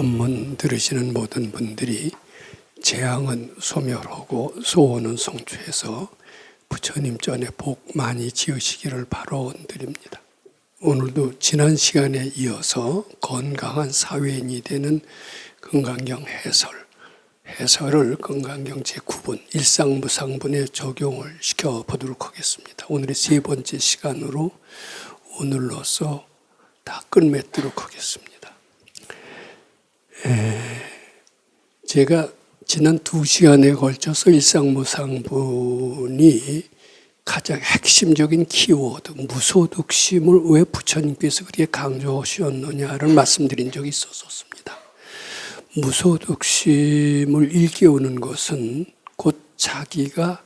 법문 들으시는 모든 분들이 재앙은 소멸하고 소원은 성취해서 부처님 전에 복 많이 지으시기를 바라드립니다. 오늘도 지난 시간에 이어서 건강한 사회인이 되는 건강경 해설을 건강경 제9분 일상무상분에 적용을 시켜보도록 하겠습니다. 오늘의 세 번째 시간으로 오늘로서 다 끝맺도록 하겠습니다. 제가 지난 2시간에 걸쳐서 일상무상분이 가장 핵심적인 키워드 무소득심을 왜 부처님께서 그렇게 강조하셨느냐를 말씀드린 적이 있었습니다. 무소득심을 일깨우는 것은 곧 자기가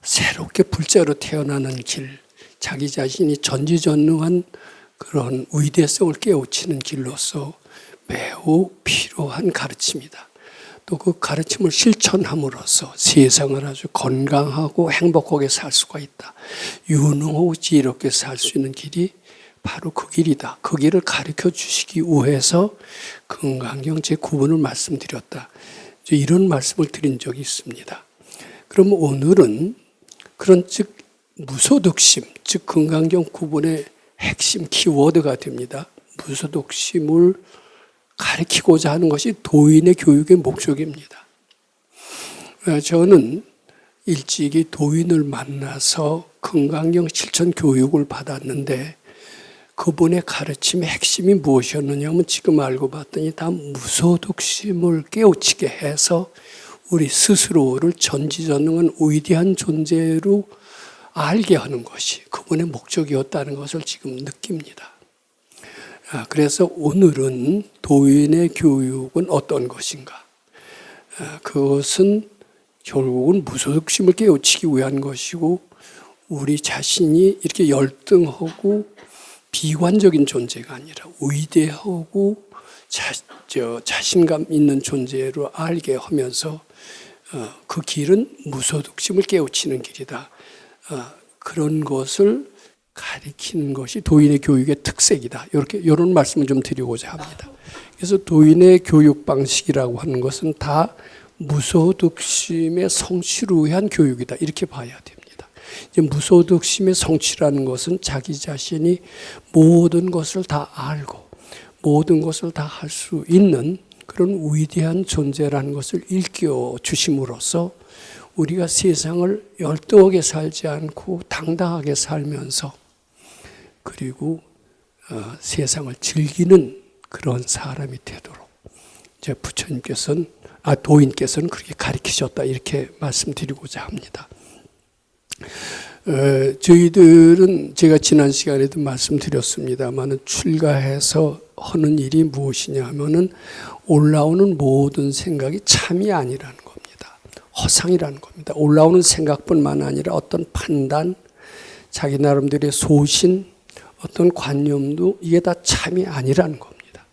새롭게 불자로 태어나는 길, 자기 자신이 전지전능한 그런 위대성을 깨우치는 길로서 매우 필요한 가르침이다. 또 그 가르침을 실천함으로써 세상을 아주 건강하고 행복하게 살 수가 있다. 유능하고 지혜롭게 살 수 있는 길이 바로 그 길이다. 그 길을 가르쳐 주시기 위해서 건강경 제9번을 말씀드렸다. 이런 말씀을 드린 적이 있습니다. 그럼 오늘은 그런 즉 무소득심, 즉 건강경 9번의 핵심 키워드가 됩니다. 무소득심을 가르치고자 하는 것이 도인의 교육의 목적입니다. 저는 일찍이 도인을 만나서 건강경 실천 교육을 받았는데 그분의 가르침의 핵심이 무엇이었느냐면 지금 알고 봤더니 다 무소득심을 깨우치게 해서 우리 스스로를 전지전능한 위대한 존재로 알게 하는 것이 그분의 목적이었다는 것을 지금 느낍니다. 그래서 오늘은 도인의 교육은 어떤 것인가? 그것은 결국은 무소득심을 깨우치기 위한 것이고 우리 자신이 이렇게 열등하고 비관적인 존재가 아니라 위대하고 자신감 있는 존재로 알게 하면서 그 길은 무소득심을 깨우치는 길이다. 그런 것을 가리키는 것이 도인의 교육의 특색이다. 이런 말씀을 좀 드리고자 합니다. 그래서 도인의 교육 방식이라고 하는 것은 다 무소득심의 성취를 위한 교육이다. 이렇게 봐야 됩니다. 이제 무소득심의 성취라는 것은 자기 자신이 모든 것을 다 알고 모든 것을 다 할 수 있는 그런 위대한 존재라는 것을 일깨워 주심으로써 우리가 세상을 열등하게 살지 않고 당당하게 살면서 그리고 세상을 즐기는 그런 사람이 되도록 이제 부처님께서는 도인께서는 그렇게 가르치셨다 이렇게 말씀드리고자 합니다. 저희들은 제가 지난 시간에도 말씀드렸습니다만 출가해서 하는 일이 무엇이냐 하면은 올라오는 모든 생각이 참이 아니라는 겁니다. 허상이라는 겁니다. 올라오는 생각뿐만 아니라 어떤 판단, 자기 나름대로의 소신, 어떤 관념도 이게 다 참이 아니라는 겁니다.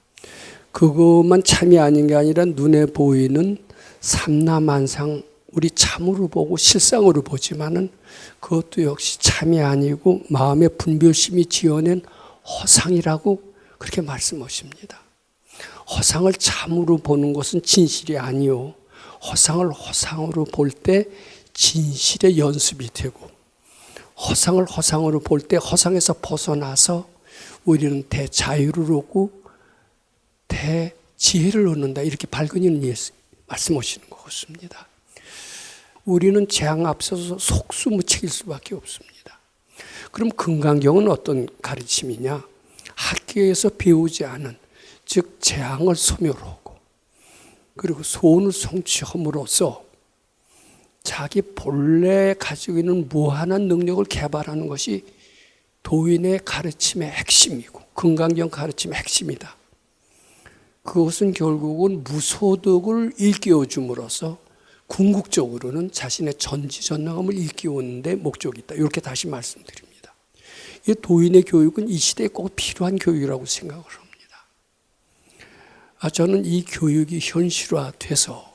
그것만 참이 아닌 게 아니라 눈에 보이는 삼라만상 우리 참으로 보고 실상으로 보지만은 그것도 역시 참이 아니고 마음의 분별심이 지어낸 허상이라고 그렇게 말씀하십니다. 허상을 참으로 보는 것은 진실이 아니요. 허상을 허상으로 볼 때 진실의 연습이 되고 허상을 허상으로 볼 때 허상에서 벗어나서 우리는 대자유를 얻고 대지혜를 얻는다. 이렇게 밝은 예수 말씀하시는 것 같습니다. 우리는 재앙 앞서서 속수무책일 수밖에 없습니다. 그럼 건강경은 어떤 가르침이냐? 학교에서 배우지 않은 즉 재앙을 소멸하고 그리고 소원을 성취함으로써 자기 본래 가지고 있는 무한한 능력을 개발하는 것이 도인의 가르침의 핵심이고 건강경 가르침의 핵심이다. 그것은 결국은 무소득을 일깨워 줌으로써 궁극적으로는 자신의 전지전능함을 일깨우는 데 목적이 있다. 이렇게 다시 말씀드립니다. 이 도인의 교육은 이 시대에 꼭 필요한 교육이라고 생각을 합니다. 저는 이 교육이 현실화돼서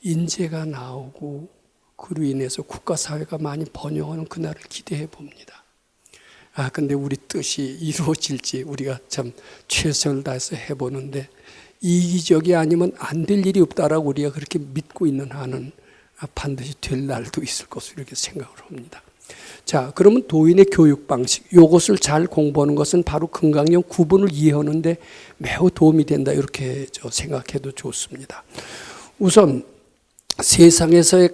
인재가 나오고 그로 인해서 국가사회가 많이 번영하는 그날을 기대해 봅니다. 근데 우리 뜻이 이루어질지 우리가 참 최선을 다해서 해보는데 이기적이 아니면 안 될 일이 없다라고 우리가 그렇게 믿고 있는 한은 반드시 될 날도 있을 것으로 이렇게 생각을 합니다. 자, 그러면 도인의 교육 방식, 이것을 잘 공부하는 것은 바로 금강경 9번을 이해하는데 매우 도움이 된다, 이렇게 생각해도 좋습니다. 우선 세상에서의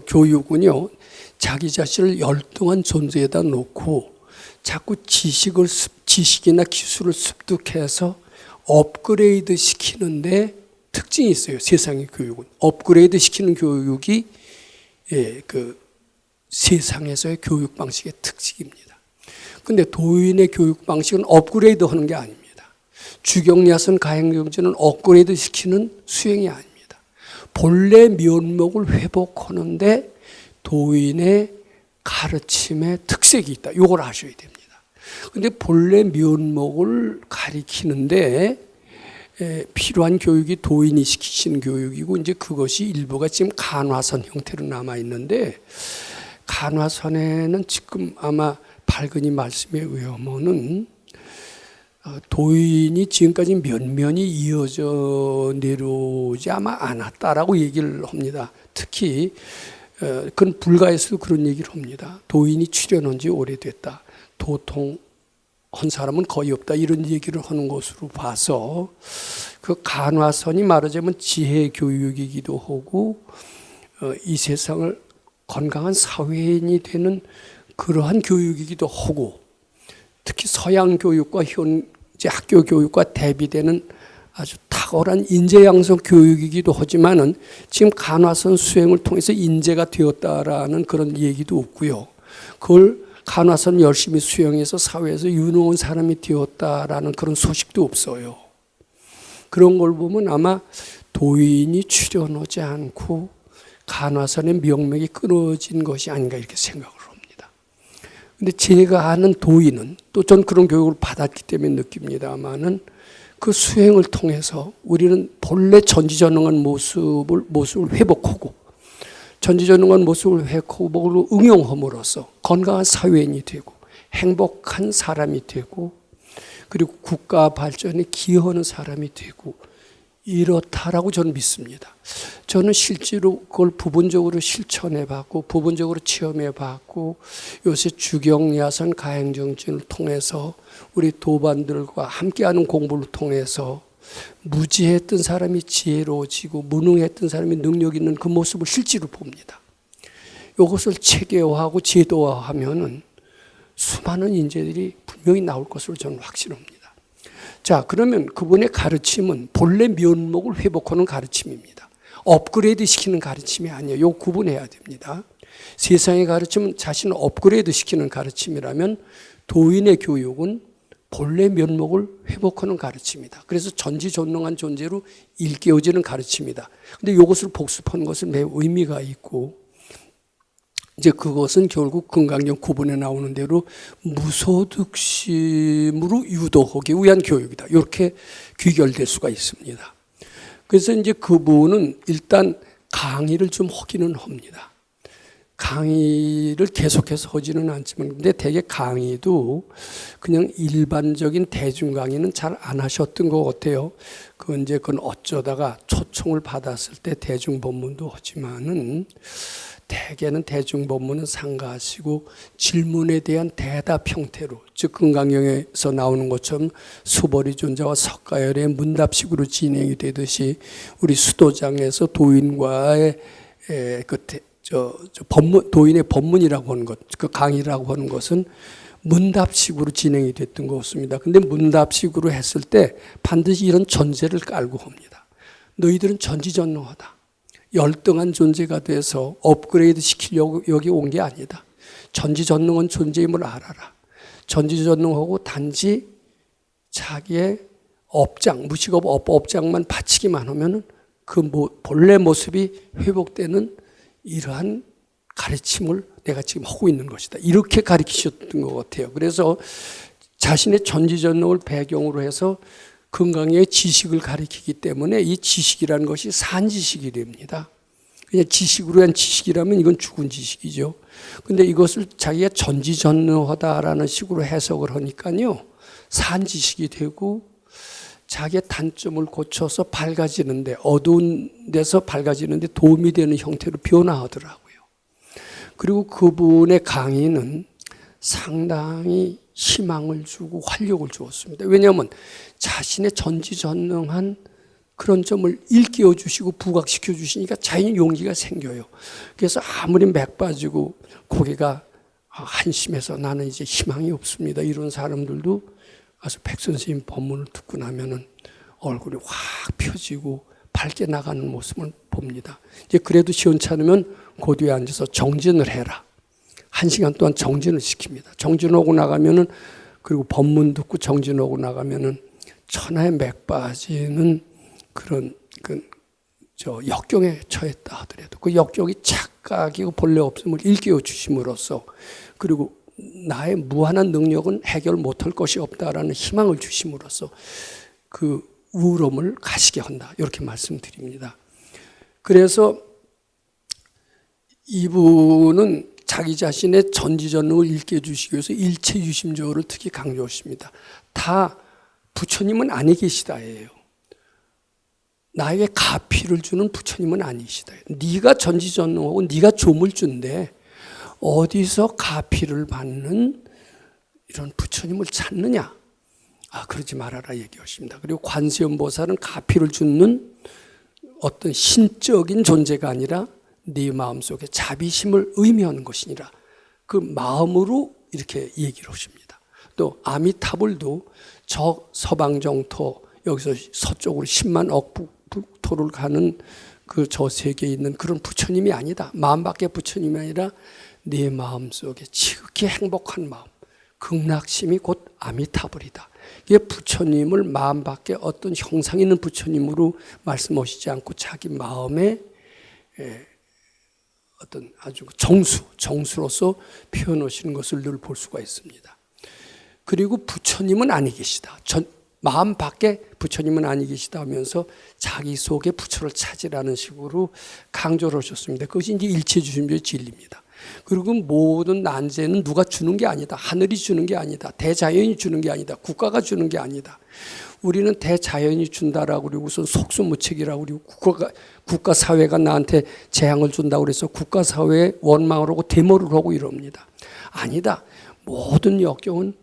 교육은요, 자기 자신을 열등한 존재에다 놓고 자꾸 지식이나 기술을 습득해서 업그레이드 시키는데 특징이 있어요. 세상의 교육은 업그레이드 시키는 교육이 세상에서의 교육 방식의 특징입니다. 근데 도인의 교육 방식은 업그레이드 하는 게 아닙니다. 주경야선 가행경전은 업그레이드 시키는 수행이 아닙니다. 본래 면목을 회복하는데 도인의 가르침의 특색이 있다. 이걸 아셔야 됩니다. 근데 본래 면목을 가리키는데 필요한 교육이 도인이 시키시는 교육이고, 이제 그것이 일부가 지금 간화선 형태로 남아 있는데, 간화선에는 지금 아마 발근이 말씀에 의하면은 도인이 지금까지 면면이 이어져 내려오지 아마 않았다라고 얘기를 합니다. 특히 그건 불가에서도 그런 얘기를 합니다. 도인이 출연한 지 오래됐다, 도통한 사람은 거의 없다, 이런 얘기를 하는 것으로 봐서 그 간화선이 말하자면 지혜 교육이기도 하고 이 세상을 건강한 사회인이 되는 그러한 교육이기도 하고, 특히 서양 교육과 현재 학교 교육과 대비되는 아주 탁월한 인재 양성 교육이기도 하지만은 지금 간화선 수행을 통해서 인재가 되었다라는 그런 얘기도 없고요. 그걸 간화선 열심히 수행해서 사회에서 유능한 사람이 되었다라는 그런 소식도 없어요. 그런 걸 보면 아마 도인이 출연하지 않고 간화선의 명맥이 끊어진 것이 아닌가, 이렇게 생각을 합니다. 근데 제가 아는 도인은, 또 전 그런 교육을 받았기 때문에 느낍니다만은, 그 수행을 통해서 우리는 본래 전지전능한 모습을 회복하고, 전지전능한 모습을 회복하고 응용함으로써 건강한 사회인이 되고 행복한 사람이 되고, 그리고 국가 발전에 기여하는 사람이 되고, 이렇다라고 저는 믿습니다. 저는 실제로 그걸 부분적으로 실천해 봤고, 부분적으로 체험해 봤고, 요새 주경야선 가행정진을 통해서 우리 도반들과 함께하는 공부를 통해서 무지했던 사람이 지혜로워지고 무능했던 사람이 능력 있는 그 모습을 실제로 봅니다. 이것을 체계화하고 제도화하면은 수많은 인재들이 분명히 나올 것으로 저는 확신합니다. 자, 그러면 그분의 가르침은 본래 면목을 회복하는 가르침입니다. 업그레이드 시키는 가르침이 아니에요. 이거 구분해야 됩니다. 세상의 가르침은 자신을 업그레이드 시키는 가르침이라면, 도인의 교육은 본래 면목을 회복하는 가르침이다. 그래서 전지전능한 존재로 일깨워지는 가르침이다. 근데 이것을 복습하는 것은 매우 의미가 있고, 이제 그것은 결국 금강경 9번에 나오는 대로 무소득심으로 유도하기 위한 교육이다, 이렇게 귀결될 수가 있습니다. 그래서 이제 그분은 일단 강의를 좀 하기는 합니다. 강의를 계속해서 하지는 않지만, 근데 대개 강의도 그냥 일반적인 대중 강의는 잘 안 하셨던 것 같아요. 그건 어쩌다가 초청을 받았을 때 대중 법문도 하지만은, 대개는 대중 법문은 삼가하시고 질문에 대한 대답 형태로, 즉 금강경에서 나오는 것처럼 수보리 존자와 석가열의 문답식으로 진행이 되듯이, 우리 수도장에서 도인과의 법문, 도인의 법문이라고 하는 것, 그 강의라고 하는 것은 문답식으로 진행이 됐던 것 같습니다. 근데 문답식으로 했을 때 반드시 이런 전제를 깔고 합니다. 너희들은 전지전능하다, 열등한 존재가 돼서 업그레이드 시키려고 여기 온 게 아니다. 전지전능한 존재임을 알아라. 전지전능하고 단지 자기의 업장, 무식업 업장만 바치기만 하면은 그 본래 모습이 회복되는 이러한 가르침을 내가 지금 하고 있는 것이다, 이렇게 가르치셨던 것 같아요. 그래서 자신의 전지전능을 배경으로 해서 건강의 지식을 가르치기 때문에 이 지식이라는 것이 산지식이 됩니다. 그냥 지식으로 한 지식이라면 이건 죽은 지식이죠. 근데 이것을 자기가 전지전능하다라는 식으로 해석을 하니까요, 산지식이 되고 자기의 단점을 고쳐서 밝아지는데, 어두운 데서 밝아지는데 도움이 되는 형태로 변화하더라고요. 그리고 그분의 강의는 상당히 희망을 주고 활력을 주었습니다. 왜냐하면 자신의 전지전능한 그런 점을 일깨워 주시고 부각시켜 주시니까 자연히 용기가 생겨요. 그래서 아무리 맥 빠지고 고개가 한심해서 나는 이제 희망이 없습니다, 이런 사람들도 와서 백 선생님 법문을 듣고 나면은 얼굴이 확 펴지고 밝게 나가는 모습을 봅니다. 이제 그래도 시원찮으면 그 뒤에 앉아서 정진을 해라. 1시간 동안 정진을 시킵니다. 정진하고 나가면은, 그리고 법문 듣고 정진하고 나가면은 천하의 맥 빠지는 그런 역경에 처했다 하더라도 그 역경이 착각이고 본래 없음을 일깨워 주심으로써, 그리고 나의 무한한 능력은 해결 못할 것이 없다라는 희망을 주심으로써 그 우울함을 가시게 한다, 이렇게 말씀드립니다. 그래서 이분은 자기 자신의 전지전능을 일깨워 주시기 위해서 일체유심조를 특히 강조하십니다. 다 부처님은 아니 계시다예요. 나에게 가피를 주는 부처님은 아니시다. 네가 전지전능하고 네가 조물주인데 어디서 가피를 받는 이런 부처님을 찾느냐? 그러지 말아라 얘기하십니다. 그리고 관세음보살은 가피를 주는 어떤 신적인 존재가 아니라 네 마음속에 자비심을 의미하는 것이니라, 그 마음으로 이렇게 얘기를 하십니다. 또 아미타불도 저 서방정토, 여기서 서쪽으로 10만 억북토를 가는 그 저 세계에 있는 그런 부처님이 아니다. 마음 밖에 부처님이 아니라 네 마음속에 지극히 행복한 마음, 극락심이 곧 아미타불이다. 이게 부처님을 마음 밖에 어떤 형상 있는 부처님으로 말씀하시지 않고 자기 마음에 어떤 아주 정수로서 표현하시는 것을 늘 볼 수가 있습니다. 그리고 부처님은 아니 계시다. 마음 밖에 부처님은 아니 계시다 하면서 자기 속에 부처를 찾으라는 식으로 강조를 하셨습니다. 그것이 이제 일체주심조의 진리입니다. 그리고 모든 난제는 누가 주는 게 아니다. 하늘이 주는 게 아니다. 대자연이 주는 게 아니다. 국가가 주는 게 아니다. 우리는 대자연이 준다라고 그리고 우선 속수무책이라고 그리고 국가사회가 나한테 재앙을 준다고 그래서 국가사회에 원망을 하고 데모를 하고 이럽니다. 아니다. 모든 역경은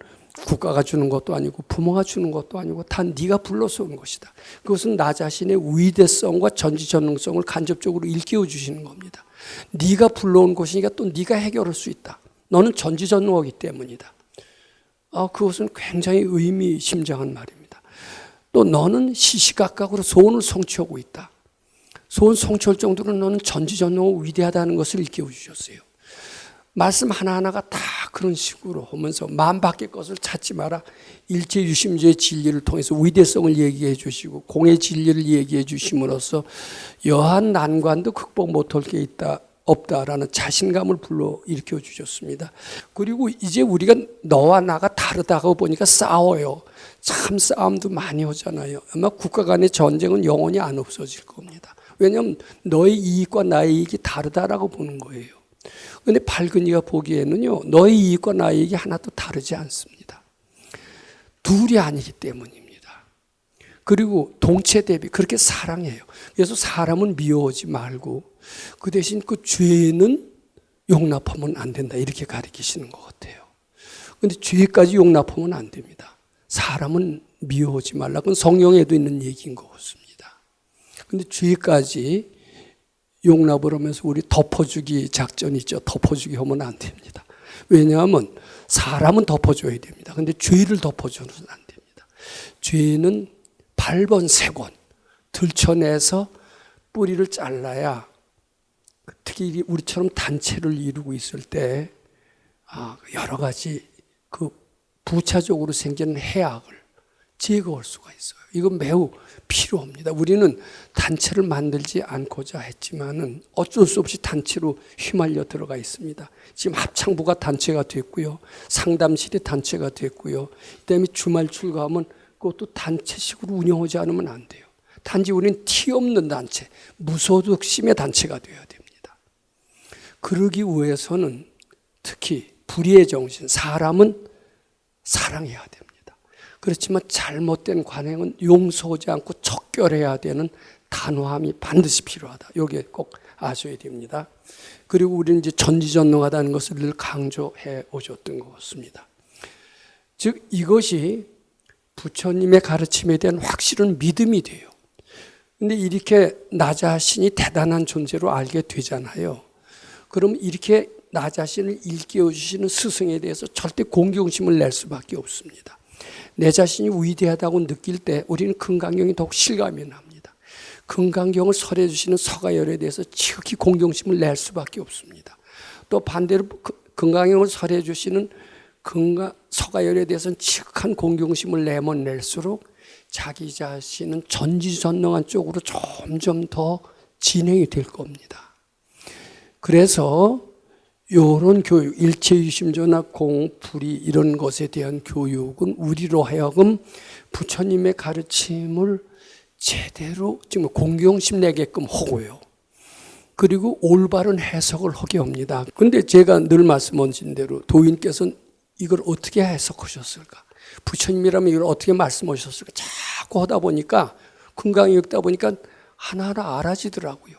국가가 주는 것도 아니고 부모가 주는 것도 아니고 다 네가 불러서 온 것이다. 그것은 나 자신의 위대성과 전지전능성을 간접적으로 일깨워 주시는 겁니다. 네가 불러온 것이니까 또 네가 해결할 수 있다. 너는 전지전능하기 때문이다. 그것은 굉장히 의미심장한 말입니다. 또 너는 시시각각으로 소원을 성취하고 있다. 소원 성취할 정도로 너는 전지전능하고 위대하다는 것을 일깨워 주셨어요. 말씀 하나하나가 다 그런 식으로 하면서 마음 밖의 것을 찾지 마라. 일체유심조의 진리를 통해서 위대성을 얘기해 주시고 공의 진리를 얘기해 주심으로써 여한 난관도 극복 못할 게 없다라는 자신감을 불러일으켜 주셨습니다. 그리고 이제 우리가 너와 나가 다르다고 보니까 싸워요. 참 싸움도 많이 하잖아요. 아마 국가 간의 전쟁은 영원히 안 없어질 겁니다. 왜냐하면 너의 이익과 나의 이익이 다르다라고 보는 거예요. 그런데 발근이가 보기에는요, 너의 이익과 나의 이익이 하나도 다르지 않습니다. 둘이 아니기 때문입니다. 그리고 동체 대비 그렇게 사랑해요. 그래서 사람은 미워하지 말고 그 대신 그 죄는 용납하면 안 된다, 이렇게 가르치시는 것 같아요. 그런데 죄까지 용납하면 안 됩니다. 사람은 미워하지 말라. 그건 성경에도 있는 얘기인 것 같습니다. 그런데 죄까지 용납을 하면서 우리 덮어주기 작전 있죠. 덮어주기 하면 안 됩니다. 왜냐하면 사람은 덮어줘야 됩니다. 그런데 죄를 덮어줘는 안 됩니다. 죄는 발번세권 들춰내서 뿌리를 잘라야, 특히 우리처럼 단체를 이루고 있을 때 여러 가지 그 부차적으로 생기는 해악을 제거할 수가 있어요. 이건 매우 필요합니다. 우리는 단체를 만들지 않고자 했지만은 어쩔 수 없이 단체로 휘말려 들어가 있습니다. 지금 합창부가 단체가 됐고요. 상담실이 단체가 됐고요. 그다음에 주말 출가하면 그것도 단체식으로 운영하지 않으면 안 돼요. 단지 우리는 티 없는 단체, 무소득심의 단체가 되어야 됩니다. 그러기 위해서는 특히 불의의 정신, 사람은 사랑해야 됩니다. 그렇지만 잘못된 관행은 용서하지 않고 척결해야 되는 단호함이 반드시 필요하다. 이게 꼭 아셔야 됩니다. 그리고 우리는 이제 전지전능하다는 것을 늘 강조해 오셨던 것 같습니다. 즉 이것이 부처님의 가르침에 대한 확실한 믿음이 돼요. 근데 이렇게 나 자신이 대단한 존재로 알게 되잖아요. 그럼 이렇게 나 자신을 일깨워 주시는 스승에 대해서 절대 공경심을 낼 수밖에 없습니다. 내 자신이 위대하다고 느낄 때 우리는 금강경이 더욱 실감이 납니다. 금강경을 설해 주시는 서가열에 대해서 지극히 공경심을 낼 수밖에 없습니다. 또 반대로 금강경을 설해 주시는 서가열에 대해서는 지극한 공경심을 내면 낼수록 자기 자신은 전지전능한 쪽으로 점점 더 진행이 될 겁니다. 그래서 이런 교육, 일체유심조나 공불이 이런 것에 대한 교육은 우리로 하여금 부처님의 가르침을 제대로 지금 공경심 내게끔 하고요. 그리고 올바른 해석을 하게 합니다. 근데 제가 늘 말씀하신 대로 도인께서는 이걸 어떻게 해석하셨을까? 부처님이라면 이걸 어떻게 말씀하셨을까? 자꾸 하다 보니까 금강이 읽다 보니까 하나하나 알아지더라고요.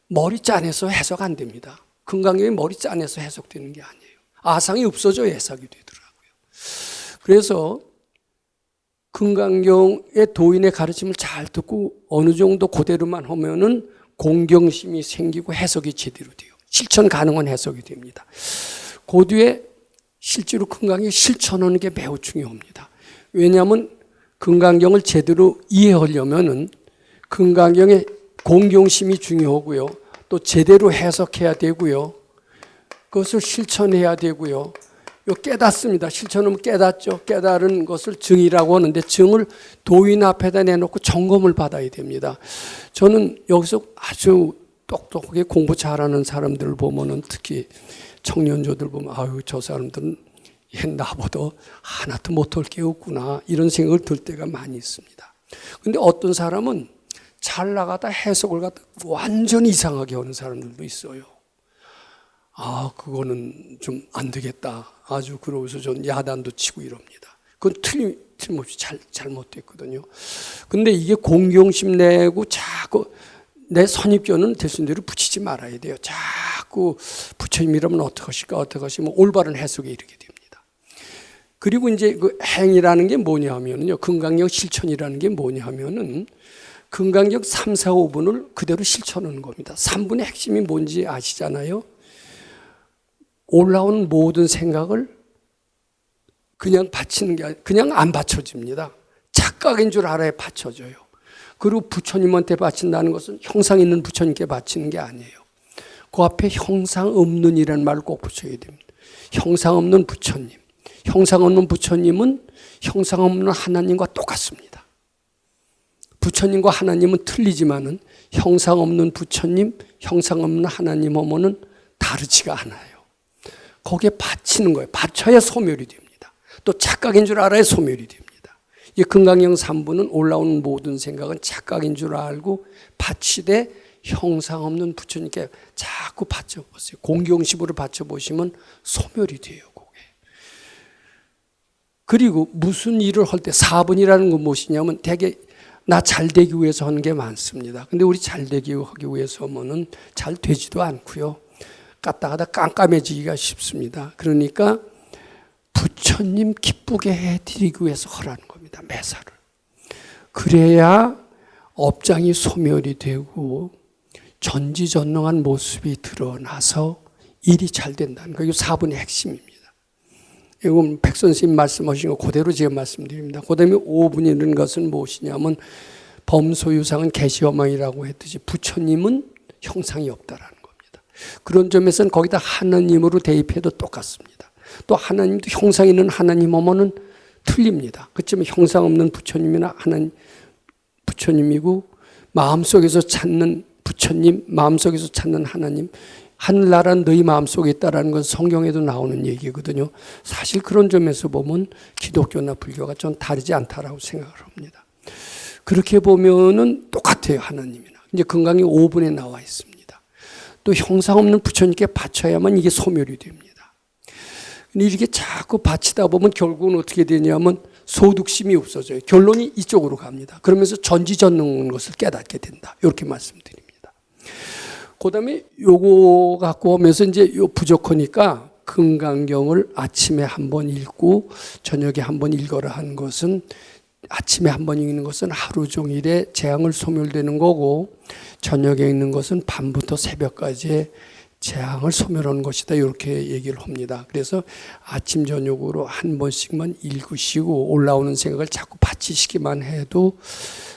머리 짠해서 해석 안 됩니다. 금강경이 머리 짠해서 해석되는 게 아니에요. 아상이 없어져야 해석이 되더라고요. 그래서 금강경의 도인의 가르침을 잘 듣고 어느 정도 그대로만 하면은 공경심이 생기고 해석이 제대로 돼요. 실천 가능한 해석이 됩니다. 그 뒤에 실제로 금강경 실천하는 게 매우 중요합니다. 왜냐하면 금강경을 제대로 이해하려면은 금강경의 공경심이 중요하고요. 또 제대로 해석해야 되고요. 그것을 실천해야 되고요. 깨닫습니다. 실천하면 깨닫죠. 깨달은 것을 증이라고 하는데 증을 도인 앞에다 내놓고 점검을 받아야 됩니다. 저는 여기서 아주 똑똑하게 공부 잘하는 사람들을 보면은 특히 청년조들 보면 아유 저 사람들은 나보다 하나도 못할 게 없구나 이런 생각을 들 때가 많이 있습니다. 근데 어떤 사람은 잘 나가다 해석을 갖다 완전히 이상하게 하는 사람들도 있어요. 아 그거는 좀 안 되겠다. 아주 그러고서 전 야단도 치고 이럽니다. 그건 틀림없이 잘못됐거든요. 근데 이게 공경심 내고 자꾸 내 선입견은 되신 대로 붙이지 말아야 돼요. 자꾸 부처님이라면 어떻게 하실까 어떻게 하시면 올바른 해석에 이르게 됩니다. 그리고 이제 그 행이라는 게 뭐냐 하면요. 금강경 실천이라는 게 뭐냐 하면은 금강경 3, 4, 5분을 그대로 실천하는 겁니다. 3분의 핵심이 뭔지 아시잖아요. 올라온 모든 생각을 그냥 바치는 게 아니라 그냥 안 받쳐집니다. 착각인 줄 알아야 받쳐져요. 그리고 부처님한테 바친다는 것은 형상 있는 부처님께 바치는 게 아니에요. 그 앞에 형상 없는 이라는 말을 꼭 붙여야 됩니다. 형상 없는 부처님. 형상 없는 부처님은 형상 없는 하나님과 똑같습니다. 부처님과 하나님은 틀리지만은 형상 없는 부처님, 형상 없는 하나님 하면은 다르지가 않아요. 거기에 바치는 거예요. 바쳐야 소멸이 됩니다. 또 착각인 줄 알아야 소멸이 됩니다. 이 금강경 3부는 올라오는 모든 생각은 착각인 줄 알고 바치되 형상 없는 부처님께 자꾸 바쳐보세요. 공경심으로 바쳐보시면 소멸이 돼요. 그게. 그리고 무슨 일을 할 때 4분이라는 건 무엇이냐면 대개 나 잘 되기 위해서 하는 게 많습니다. 근데 우리 잘 되기 하기 위해서 하면은 잘 되지도 않고요. 갔다가다 깜깜해지기가 쉽습니다. 그러니까 부처님 기쁘게 해드리기 위해서 하라는 겁니다. 매사를. 그래야 업장이 소멸이 되고 전지전능한 모습이 드러나서 일이 잘 된다는 거예요. 이게 4분의 핵심입니다. 이건 백 선생님 말씀하신 거 그대로 제가 말씀드립니다. 그 다음에 5분이라는 것은 무엇이냐면 범소유상은 계시어망이라고 했듯이 부처님은 형상이 없다라는 겁니다. 그런 점에서는 거기다 하나님으로 대입해도 똑같습니다. 또 하나님도 형상 있는 하나님 하면은 틀립니다. 그렇지만 형상 없는 부처님이나 하나님 부처님이고 마음속에서 찾는 부처님, 마음속에서 찾는 하나님, 하늘나라는 너희 마음속에 있다라는 건 성경에도 나오는 얘기거든요. 사실 그런 점에서 보면 기독교나 불교가 좀 다르지 않다라고 생각을 합니다. 그렇게 보면은 똑같아요, 하나님이나. 이제 금강이 5분에 나와 있습니다. 또 형상 없는 부처님께 바쳐야만 이게 소멸이 됩니다. 근데 이렇게 자꾸 바치다 보면 결국은 어떻게 되냐면 소득심이 없어져요. 결론이 이쪽으로 갑니다. 그러면서 전지전능한 것을 깨닫게 된다. 이렇게 말씀드립니다. 그 다음에 요거 갖고 오면서 이제 요 부족하니까 금강경을 아침에 한 번 읽고 저녁에 한 번 읽어라 한 것은 아침에 한 번 읽는 것은 하루 종일의 재앙을 소멸되는 거고 저녁에 읽는 것은 밤부터 새벽까지의 재앙을 소멸하는 것이다. 이렇게 얘기를 합니다. 그래서 아침 저녁으로 한 번씩만 읽으시고 올라오는 생각을 자꾸 받치시기만 해도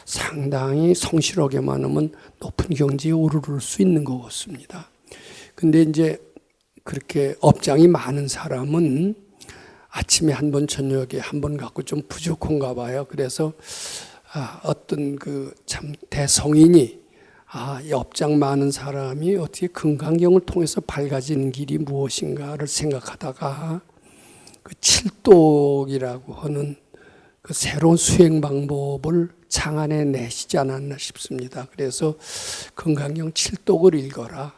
상당히 성실하게만 하면 높은 경지에 오르를 수 있는 것 같습니다. 근데 이제 그렇게 업장이 많은 사람은 아침에 한 번 저녁에 한 번 갖고 좀 부족한가 봐요. 그래서 어떤 그 참 대성인이 이 업장 많은 사람이 어떻게 금강경을 통해서 밝아지는 길이 무엇인가를 생각하다가 그 칠독이라고 하는 그 새로운 수행 방법을 창안해 내시지 않았나 싶습니다. 그래서 금강경 칠독을 읽어라.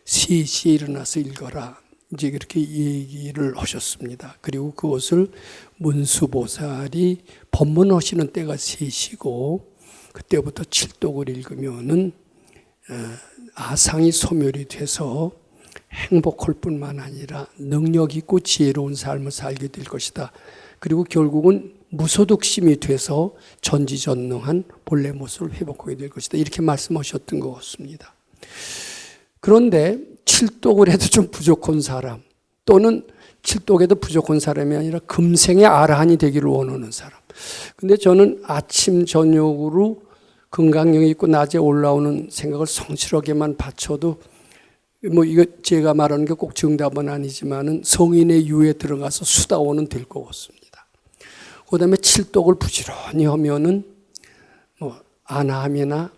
시시 일어나서 읽어라. 이제 그렇게 얘기를 하셨습니다. 그리고 그것을 문수보살이 법문하시는 때가 3시고 그때부터 칠독을 읽으면은 아상이 소멸이 돼서 행복할 뿐만 아니라 능력 있고 지혜로운 삶을 살게 될 것이다. 그리고 결국은 무소득심이 돼서 전지전능한 본래 모습을 회복하게 될 것이다. 이렇게 말씀하셨던 것 같습니다. 그런데 칠독을 해도 좀 부족한 사람 또는 칠독에도 부족한 사람이 아니라 금생의 아라한이 되기를 원하는 사람. 근데 저는 아침 저녁으로 금강경이 있고 낮에 올라오는 생각을 성실하게만 바쳐도 이거 제가 말하는 게 꼭 정답은 아니지만은 성인의 유에 들어가서 수다원은 될 것 같습니다. 그다음에 칠독을 부지런히 하면은 안함이나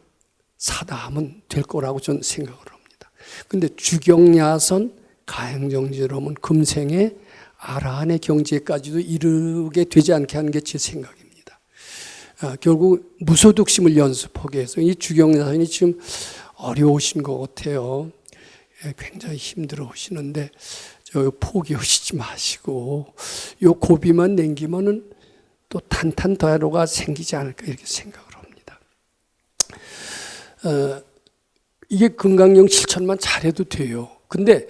사다함은 될 거라고 저는 생각을 합니다. 근데 주경야선 가행정지로 하면 금생의 아라한의 경지에까지도 이르게 되지 않게 하는 게 제 생각입니다. 결국 무소득심을 연습하게 해서 이 주경야선이 지금 어려우신 것 같아요. 굉장히 힘들어 하시는데 포기하시지 마시고 요 고비만 남기면은 또 탄탄대로가 생기지 않을까 이렇게 생각을 합니다. 이게 금강경 실천만 잘해도 돼요. 근데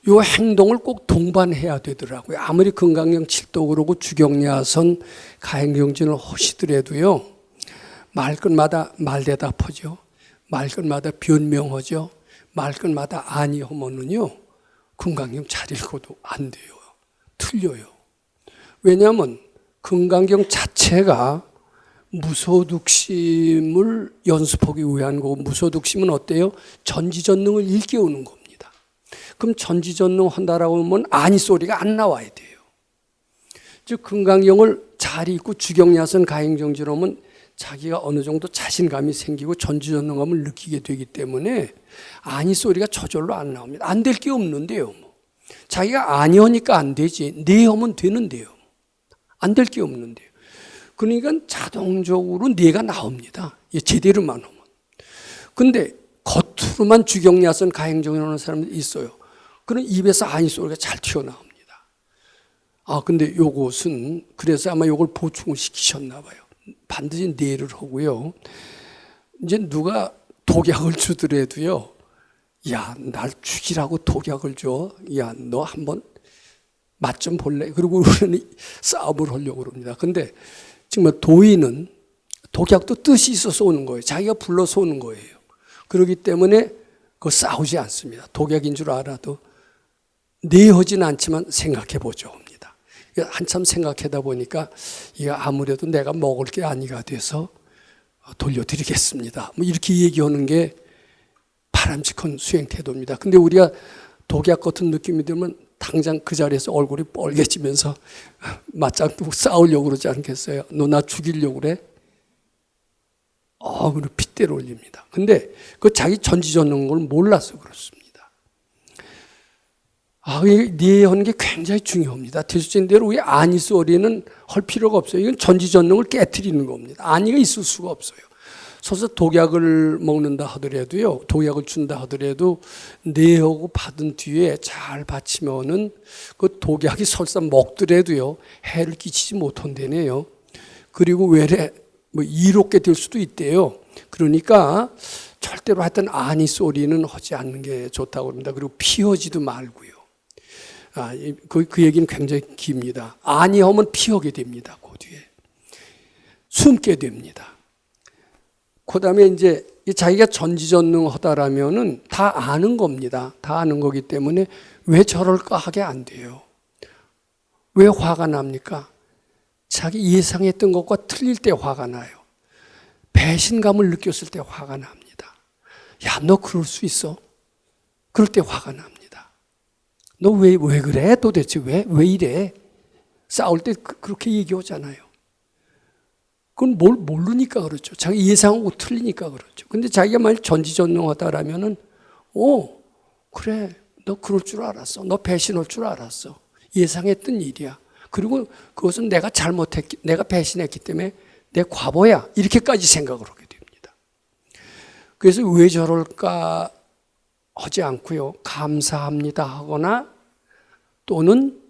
요 행동을 꼭 동반해야 되더라고요. 아무리 금강경 칠독 그러고 주경야선 가행정진을 하시더라도요. 말끝마다 말대답하죠. 말끝마다 변명하죠. 말끝마다 아니하면은요. 금강경 잘 읽어도 안 돼요. 틀려요. 왜냐하면 금강경 자체가 무소득심을 연습하기 위한 거고 무소득심은 어때요? 전지전능을 일깨우는 겁니다. 그럼 전지전능 한다라고 하면 아니 소리가 안 나와야 돼요. 즉 금강경을 잘 읽고 주경야선 가행정지로 하면 자기가 어느 정도 자신감이 생기고 전지전능감을 느끼게 되기 때문에 아니 소리가 저절로 안 나옵니다. 안 될 게 없는데요. 자기가 아니하니까 안 되지 네 하면 되는데요. 안 될 게 없는데요. 그러니까 자동적으로 네가 나옵니다. 제대로만 하면. 근데 겉으로만 주경야선 가행정을 하는 사람들이 있어요. 그런 입에서 아니 소리가 잘 튀어나옵니다. 근데 요것은 그래서 아마 요걸 보충을 시키셨나 봐요. 반드시 내를 하고요. 이제 누가 독약을 주더라도요. 야, 날 죽이라고 독약을 줘. 야, 너 한번 맛 좀 볼래? 그리고 우리는 싸움을 하려고 그럽니다. 근데 정말 도인은 독약도 뜻이 있어서 오는 거예요. 자기가 불러서 오는 거예요. 그렇기 때문에 그거 싸우지 않습니다. 독약인 줄 알아도 내하진 않지만 생각해 보죠 합니다. 한참 생각하다 보니까 이거 아무래도 내가 먹을 게 아니가 돼서 돌려드리겠습니다. 이렇게 얘기하는 게 바람직한 수행 태도입니다. 근데 우리가 독약 같은 느낌이 들면 당장 그 자리에서 얼굴이 뻘개지면서 맞짱 뜨고 싸우려고 그러지 않겠어요? 너 나 죽이려고 그래? 그리고 핏대를 올립니다. 근데 그 자기 전지전능한 걸 몰라서 그렇습니다. 이해하는 게 굉장히 중요합니다. 대수진대로 우리 아니 소리는 할 필요가 없어요. 이건 전지전능을 깨트리는 겁니다. 아니가 있을 수가 없어요. 서서 독약을 먹는다 하더라도요, 독약을 준다 하더라도 내하고 받은 뒤에 잘 받치면은 그 독약이 설사 먹더라도요 해를 끼치지 못한다네요. 그리고 외래 뭐 이롭게 될 수도 있대요. 그러니까 절대로 하여튼 아니 소리는 하지 않는 게 좋다고 합니다. 그리고 피하지도 말고요. 그 얘기는 굉장히 깁니다. 아니 하면 피하게 됩니다. 그 뒤에 숨게 됩니다. 그 다음에 이제 자기가 전지전능하다라면은 다 아는 겁니다. 다 아는 거기 때문에 왜 저럴까 하게 안 돼요. 왜 화가 납니까? 자기 예상했던 것과 틀릴 때 화가 나요. 배신감을 느꼈을 때 화가 납니다. 야, 너 그럴 수 있어? 그럴 때 화가 납니다. 너 왜 그래? 도대체 왜 이래? 싸울 때 그렇게 얘기하잖아요. 그건 모르니까 그렇죠. 자기 예상하고 틀리니까 그렇죠. 근데 자기가 만약 전지전능하다라면은, 그래. 너 그럴 줄 알았어. 너 배신할 줄 알았어. 예상했던 일이야. 그리고 그것은 내가 배신했기 때문에 내 과보야. 이렇게까지 생각을 하게 됩니다. 그래서 왜 저럴까 하지 않고요. 감사합니다 하거나 또는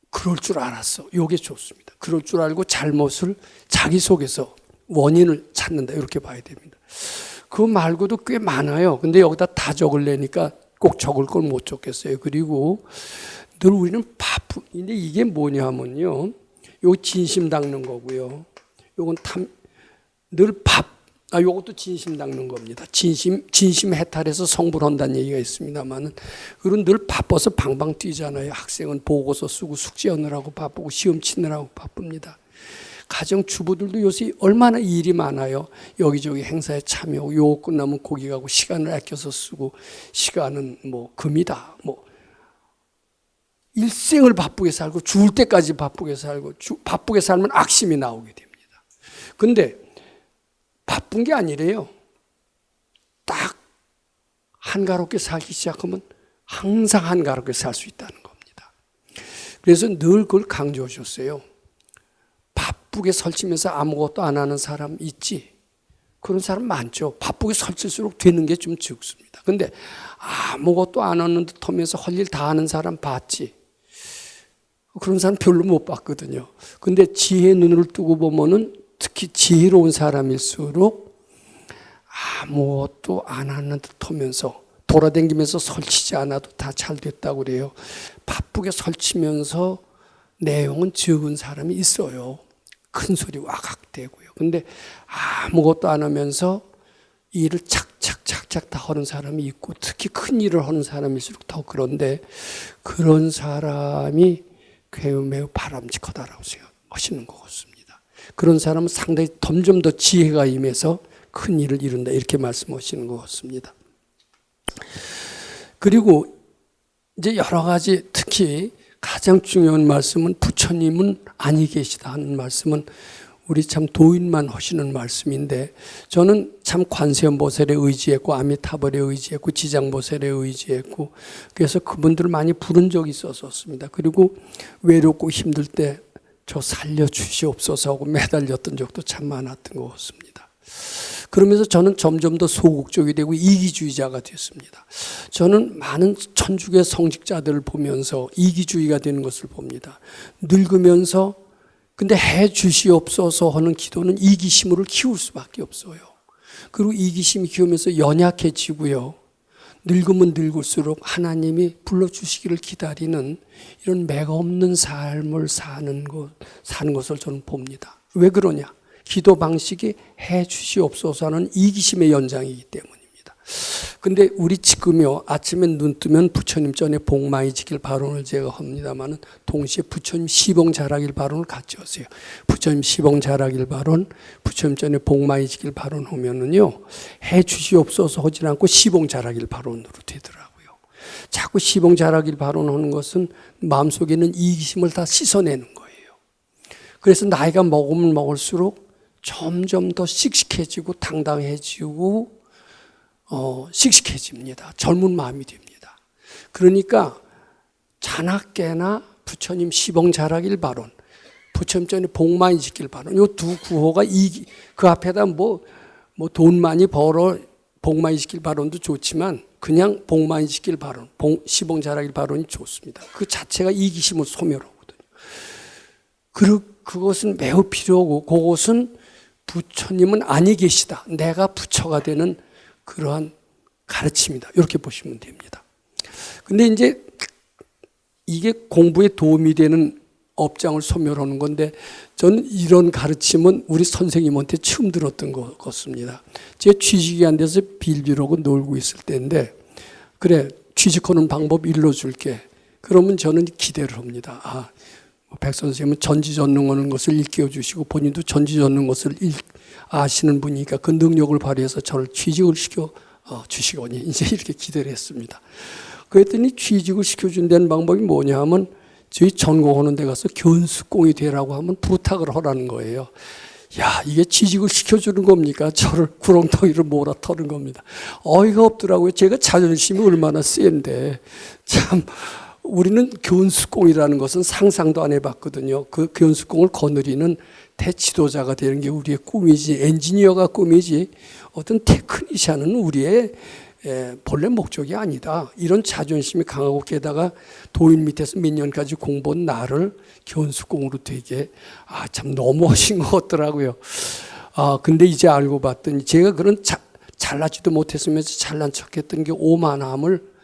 그럴 줄 알았어. 이게 좋습니다. 그럴 줄 알고 잘못을 자기 속에서 원인을 찾는다. 이렇게 봐야 됩니다. 그거 말고도 꽤 많아요. 근데 여기다 다 적으려니까 꼭 적을 걸 못 적겠어요. 그리고 늘 우리는 근데 이게 뭐냐면요. 요거 진심 닦는 거고요. 요건 요것도 진심 닦는 겁니다. 진심 해탈해서 성불한다는 얘기가 있습니다만은, 그건 늘 바빠서 방방 뛰잖아요. 학생은 보고서 쓰고 숙제하느라고 바쁘고 시험 치느라고 바쁩니다. 가정 주부들도 요새 얼마나 일이 많아요. 여기저기 행사에 참여하고 요거 끝나면 거기 가고 시간을 아껴서 쓰고 시간은 뭐 금이다. 뭐 일생을 바쁘게 살고 죽을 때까지 바쁘게 살고 바쁘게 살면 악심이 나오게 됩니다. 근데 바쁜 게 아니래요. 딱 한가롭게 살기 시작하면 항상 한가롭게 살 수 있다는 겁니다. 그래서 늘 그걸 강조해 줬어요. 바쁘게 설치면서 아무것도 안 하는 사람 있지? 그런 사람 많죠. 바쁘게 설칠수록 되는 게 좀 적습니다. 근데 아무것도 안 하는 듯 하면서 할 일 다 하는 사람 봤지? 그런 사람 별로 못 봤거든요. 근데 지혜의 눈을 뜨고 보면은 특히 지혜로운 사람일수록 아무것도 안 하는 듯 하면서 돌아다니면서 설치지 않아도 다 잘 됐다고 그래요. 바쁘게 설치면서 내용은 적은 사람이 있어요. 큰 소리 와각대고요. 근데 아무것도 안 하면서 일을 착착 다 하는 사람이 있고, 특히 큰 일을 하는 사람일수록 더 그런데, 그런 사람이 매우 바람직하다라고 생각하시는 것 같습니다. 그런 사람은 상당히 점점 더 지혜가 임해서 큰 일을 이룬다, 이렇게 말씀하시는 것 같습니다. 그리고 이제 여러 가지, 특히 가장 중요한 말씀은 부처님은 아니 계시다 하는 말씀은 우리 참 도인만 하시는 말씀인데, 저는 참 관세음보살에 의지했고 아미타불에 의지했고 지장보살에 의지했고, 그래서 그분들을 많이 부른 적이 있었습니다. 그리고 외롭고 힘들 때 저 살려주시옵소서 하고 매달렸던 적도 참 많았던 것 같습니다. 그러면서 저는 점점 더 소극적이 되고 이기주의자가 됐습니다. 저는 많은 천주교 성직자들을 보면서 이기주의가 되는 것을 봅니다. 늙으면서 근데 해 주시옵소서 하는 기도는 이기심을 키울 수밖에 없어요. 그리고 이기심이 키우면서 연약해지고요. 늙으면 늙을수록 하나님이 불러주시기를 기다리는 이런 맥 없는 삶을 사는 것을 저는 봅니다. 왜 그러냐? 기도 방식이 해 주시옵소서 하는 이기심의 연장이기 때문입니다. 근데 우리 지금요, 아침에 눈 뜨면 부처님 전에 복 많이 지킬 발언을 제가 합니다만은, 동시에 부처님 시봉 잘하길 발언을 같이 하세요. 부처님 시봉 잘하길 발언, 부처님 전에 복 많이 지킬 발언 하면은요, 해 주시옵소서 하지 않고 시봉 잘하길 발언으로 되더라고요. 자꾸 시봉 잘하길 발언하는 것은 마음속에 있는 이기심을 다 씻어내는 거예요. 그래서 나이가 먹으면 먹을수록 점점 더 씩씩해지고 당당해지고 씩씩해집니다. 젊은 마음이 됩니다. 그러니까 자나깨나 부처님 시봉 잘하길 바론, 부처님 전에 복 많이 지킬 바론, 이 두 구호가 그 앞에다 뭐 돈 많이 벌어 복 많이 지킬 바론도 좋지만 그냥 복 많이 지킬 바론, 시봉 잘하길 바론이 좋습니다. 그 자체가 이기심을 소멸하거든요. 그것은 매우 필요하고 그것은 부처님은 아니 계시다. 내가 부처가 되는 그러한 가르침이다. 이렇게 보시면 됩니다. 근데 이제 이게 공부에 도움이 되는 업장을 소멸하는 건데 저는 이런 가르침은 우리 선생님한테 처음 들었던 것 같습니다. 제가 취직이 안 돼서 빌빌하고 놀고 있을 때인데 그래 취직하는 방법 일러줄게. 그러면 저는 기대를 합니다. 백 선생님은 전지전능하는 것을 일깨워 주시고 본인도 전지전능 것을 아시는 분이니까 그 능력을 발휘해서 저를 취직을 시켜 주시거니 이제 이렇게 기대를 했습니다. 그랬더니 취직을 시켜준다는 방법이 뭐냐 하면 저희 전공하는 데 가서 견수공이 되라고 하면 부탁을 하라는 거예요. 야, 이게 취직을 시켜주는 겁니까? 저를 구렁텅이로 몰아터는 겁니다. 어이가 없더라고요. 제가 자존심이 얼마나 센데 참 우리는 견수공이라는 것은 상상도 안 해봤거든요. 그 견수공을 거느리는 대지도자가 되는 게 우리의 꿈이지 엔지니어가 꿈이지 어떤 테크니션은 우리의 본래 목적이 아니다. 이런 자존심이 강하고 게다가 도인 밑에서 몇 년까지 공부한 나를 견수공으로 되게 참 너무하신 것 같더라고요. 근데 이제 알고 봤더니 제가 그런 잘나지도 못했으면서 잘난 척했던 게 오만함을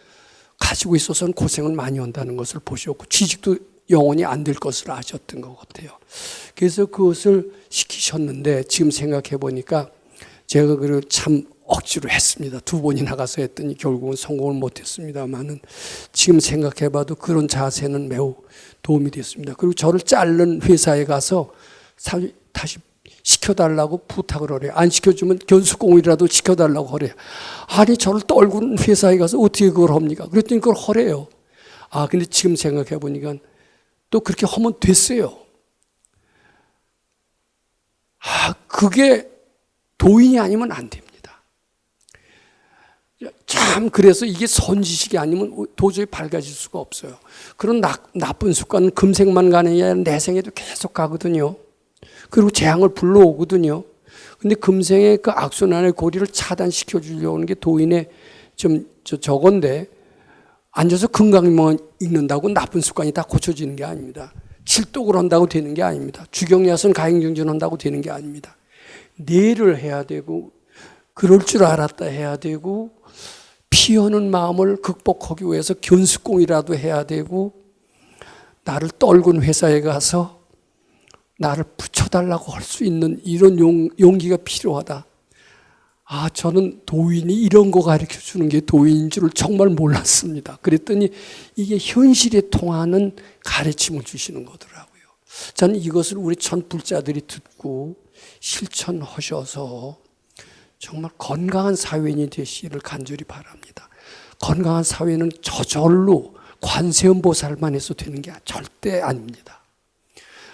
가지고 있어서는 고생을 많이 한다는 것을 보셨고 취직도 영원히 안 될 것을 아셨던 것 같아요. 그래서 그것을 시키셨는데 지금 생각해 보니까 제가 그걸 참 억지로 했습니다. 2번이나 가서 했더니 결국은 성공을 못했습니다만은 지금 생각해 봐도 그런 자세는 매우 도움이 됐습니다. 그리고 저를 자른 회사에 가서 다시 시켜달라고 부탁을 하래요. 안 시켜주면 견수공이라도 시켜달라고 하래요. 아니 저를 떨군 회사에 가서 어떻게 그걸 합니까? 그랬더니 그걸 하래요. 근데 지금 생각해 보니까 또 그렇게 하면 됐어요. 그게 도인이 아니면 안 됩니다. 참 그래서 이게 선지식이 아니면 도저히 밝아질 수가 없어요. 그런 나쁜 습관은 금생만 가는 게 아니라 내생에도 계속 가거든요. 그리고 재앙을 불러오거든요. 근데 금생의 그 악순환의 고리를 차단시켜 주려고 하는 게 도인의 저건데 앉아서 금강경만 읽는다고 나쁜 습관이 다 고쳐지는 게 아닙니다. 칠독을 한다고 되는 게 아닙니다. 주경야선 가행정진 한다고 되는 게 아닙니다. 내를 해야 되고 그럴 줄 알았다 해야 되고 피하는 마음을 극복하기 위해서 견수공이라도 해야 되고 나를 떨군 회사에 가서 나를 붙여달라고 할 수 있는 이런 용기가 필요하다. 저는 도인이 이런 거 가르쳐 주는 게 도인인 줄을 정말 몰랐습니다. 그랬더니 이게 현실에 통하는 가르침을 주시는 거더라고요. 저는 이것을 우리 천불자들이 듣고 실천하셔서 정말 건강한 사회인이 되시기를 간절히 바랍니다. 건강한 사회는 저절로 관세음보살만 해서 되는 게 절대 아닙니다.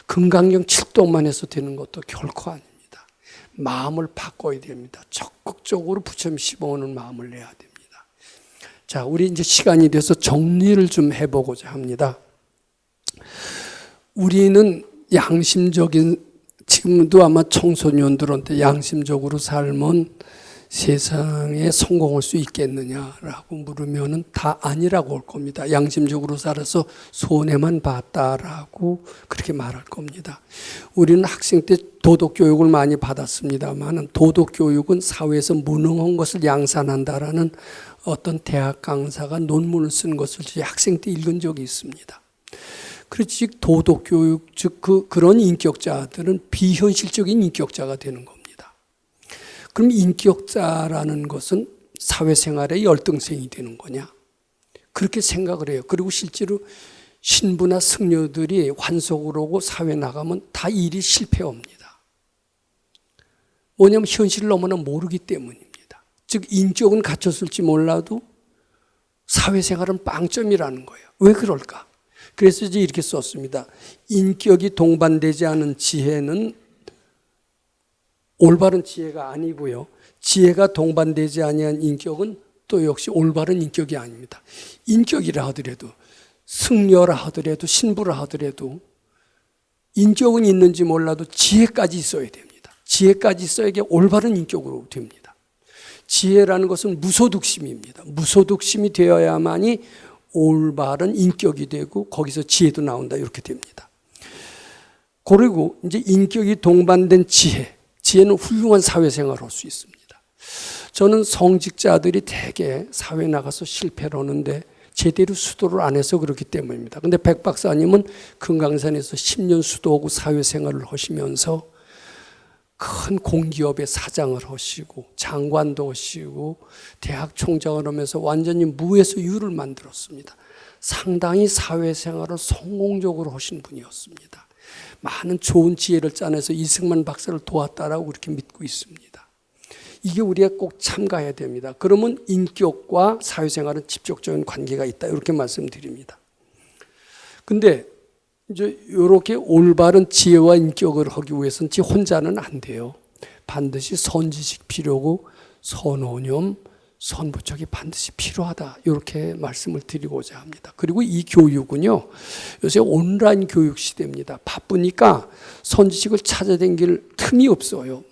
금강경 7동만 해서 되는 것도 결코 아닙니다. 마음을 바꿔야 됩니다. 적극적으로 부처님 씹어오는 마음을 내야 됩니다. 자, 우리 이제 시간이 돼서 정리를 좀 해보고자 합니다. 우리는 양심적인 지금도 아마 청소년들한테 양심적으로 살면 세상에 성공할 수 있겠느냐라고 물으면은 다 아니라고 할 겁니다. 양심적으로 살아서 손해만 봤다라고 그렇게 말할 겁니다. 우리는 학생 때 도덕교육을 많이 받았습니다만 도덕교육은 사회에서 무능한 것을 양산한다라는 어떤 대학 강사가 논문을 쓴 것을 제 학생 때 읽은 적이 있습니다. 그렇지 도덕교육 즉 그런 인격자들은 비현실적인 인격자가 되는 겁니다. 그럼 인격자라는 것은 사회생활의 열등생이 되는 거냐? 그렇게 생각을 해요. 그리고 실제로 신부나 승려들이 환속을 오고 사회 나가면 다 일이 실패합니다. 뭐냐면 현실을 너무나 모르기 때문입니다. 즉 인격은 갖췄을지 몰라도 사회생활은 빵점이라는 거예요. 왜 그럴까? 그래서 이제 이렇게 썼습니다. 인격이 동반되지 않은 지혜는 올바른 지혜가 아니고요. 지혜가 동반되지 아니한 인격은 또 역시 올바른 인격이 아닙니다. 인격이라 하더라도 승려라 하더라도 신부라 하더라도 인격은 있는지 몰라도 지혜까지 있어야 됩니다. 지혜까지 있어야 이게 올바른 인격으로 됩니다. 지혜라는 것은 무소득심입니다. 무소득심이 되어야만이 올 바른 인격이 되고 거기서 지혜도 나온다 이렇게 됩니다. 그리고 이제 인격이 동반된 지혜는 훌륭한 사회생활을 할 수 있습니다. 저는 성직자들이 대개 사회 나가서 실패를 하는데 제대로 수도를 안 해서 그렇기 때문입니다. 근데 백 박사님은 금강산에서 10년 수도하고 사회생활을 하시면서 큰 공기업의 사장을 하시고 장관도 하시고 대학 총장을 하면서 완전히 무에서 유를 만들었습니다. 상당히 사회생활을 성공적으로 하신 분이었습니다. 많은 좋은 지혜를 짜내서 이승만 박사를 도왔다라고 그렇게 믿고 있습니다. 이게 우리가 꼭 참가해야 됩니다. 그러면 인격과 사회생활은 직접적인 관계가 있다, 이렇게 말씀드립니다. 근데 이제 이렇게 올바른 지혜와 인격을 하기 위해서는 지 혼자는 안 돼요. 반드시 선지식 필요고 선호념, 선부척이 반드시 필요하다, 이렇게 말씀을 드리고자 합니다. 그리고 이 교육은요, 요새 온라인 교육 시대입니다. 바쁘니까 선지식을 찾아다닐 틈이 없어요.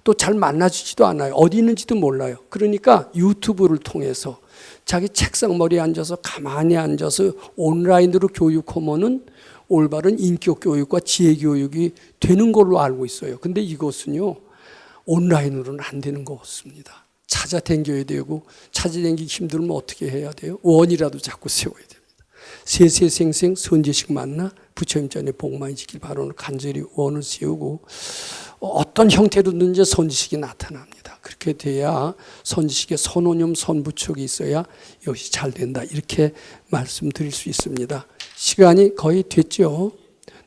또 잘 만나주지도 않아요. 어디 있는지도 몰라요. 그러니까 유튜브를 통해서 자기 책상머리에 앉아서 가만히 앉아서 온라인으로 교육하면은 올바른 인격 교육과 지혜 교육이 되는 걸로 알고 있어요. 근데 이것은요, 온라인으로는 안 되는 것 같습니다. 찾아다녀야 되고, 찾아다니기 힘들면 어떻게 해야 돼요? 원이라도 자꾸 세워야 됩니다. 세세생생 선지식 만나 부처님 전에 복 많이 지킬 바로는 간절히 원을 세우고 어떤 형태로든지 선지식이 나타납니다. 그렇게 돼야 선지식의 선호념, 선부척이 있어야 이것이 잘 된다, 이렇게 말씀드릴 수 있습니다. 시간이 거의 됐죠.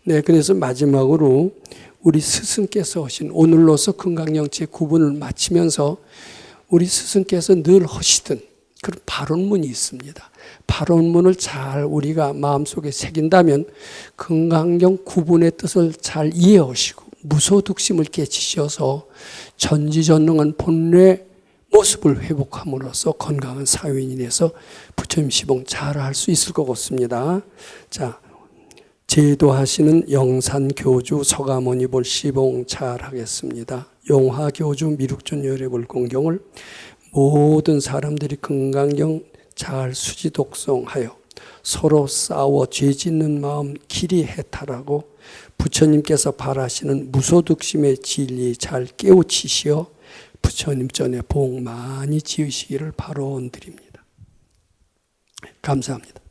네, 그래서 마지막으로 우리 스승께서 하신 오늘로서 금강경치 구분을 마치면서 우리 스승께서 늘 하시던 그런 발언문이 있습니다. 발언문을 잘 우리가 마음속에 새긴다면 금강경 구분의 뜻을 잘 이해하시고 무소득심을 깨치셔서 전지전능한 본래 모습을 회복함으로써 건강한 사회인이 돼서 부처님 시봉 잘 할 수 있을 것 같습니다. 자, 제도하시는 영산교주 서가모니 볼 시봉 잘 하겠습니다. 용화교주 미륵존 열애볼 공경을 모든 사람들이 금강경 잘 수지 독송하여 서로 싸워 죄 짓는 마음 길이 해탈하고 부처님께서 바라시는 무소득심의 진리 잘 깨우치시어 부처님 전에 복 많이 지으시기를 바라드립니다. 감사합니다.